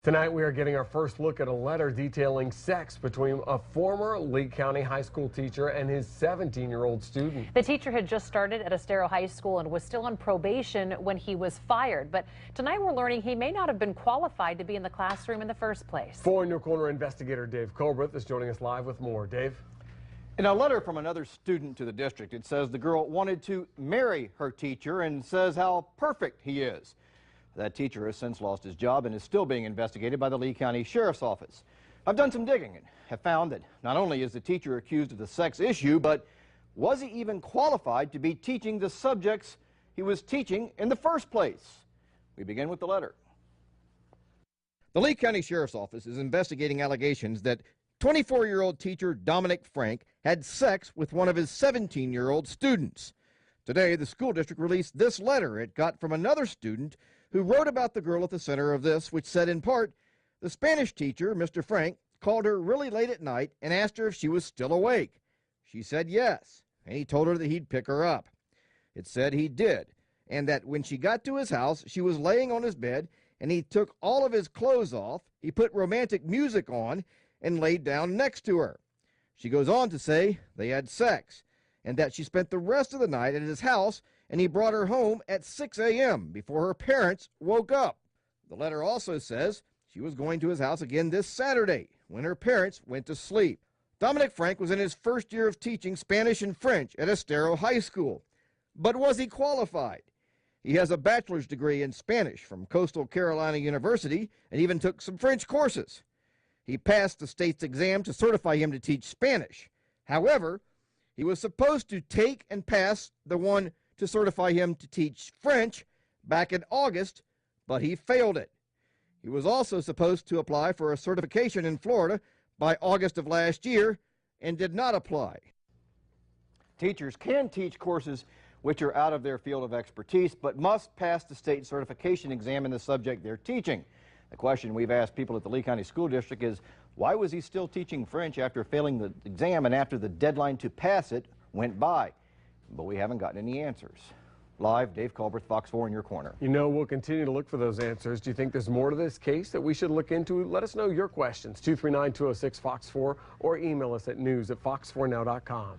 Tonight we are getting our first look at a letter detailing sex between a former Lee County high school teacher and his 17-year-old student. The teacher had just started at Estero High School and was still on probation when he was fired. But tonight we're learning he may not have been qualified to be in the classroom in the first place. 4 in Your Corner investigator Dave Colbreth is joining us live with more. Dave? In a letter from another student to the district, it says the girl wanted to marry her teacher and says how perfect he is. That teacher has since lost his job and is still being investigated by the Lee County Sheriff's Office. I've done some digging and have found that not only is the teacher accused of the sex issue, but was he even qualified to be teaching the subjects he was teaching in the first place? We begin with the letter. The Lee County Sheriff's Office is investigating allegations that 24-year-old teacher Dominic Frank had sex with one of his 17-year-old students. Today, the school district released this letter it got from another student who wrote about the girl at the center of this, which said in part, the Spanish teacher, Mr. Frank, called her really late at night and asked her if she was still awake. She said yes, and he told her that he'd pick her up. It said he did, and that when she got to his house, she was laying on his bed, and he took all of his clothes off, he put romantic music on, and laid down next to her. She goes on to say they had sex, and that she spent the rest of the night at his house, and he brought her home at 6 a.m. before her parents woke up. The letter also says she was going to his house again this Saturday when her parents went to sleep. Dominic Frank was in his first year of teaching Spanish and French at Estero High School. But was he qualified? He has a bachelor's degree in Spanish from Coastal Carolina University and even took some French courses. He passed the state's exam to certify him to teach Spanish. However, he was supposed to take and pass the one to certify him to teach French back in August, but he failed it. He was also supposed to apply for a certification in Florida by August of last year and did not apply. Teachers can teach courses which are out of their field of expertise, but must pass the state certification exam in the subject they're teaching. The question we've asked people at the Lee County School District is, why was he still teaching French after failing the exam and after the deadline to pass it went by? But we haven't gotten any answers. Live, Dave Colbreth, Fox 4 in Your Corner. You know, we'll continue to look for those answers. Do you think there's more to this case that we should look into? Let us know your questions, 239-206-FOX4, or email us at news@fox4now.com.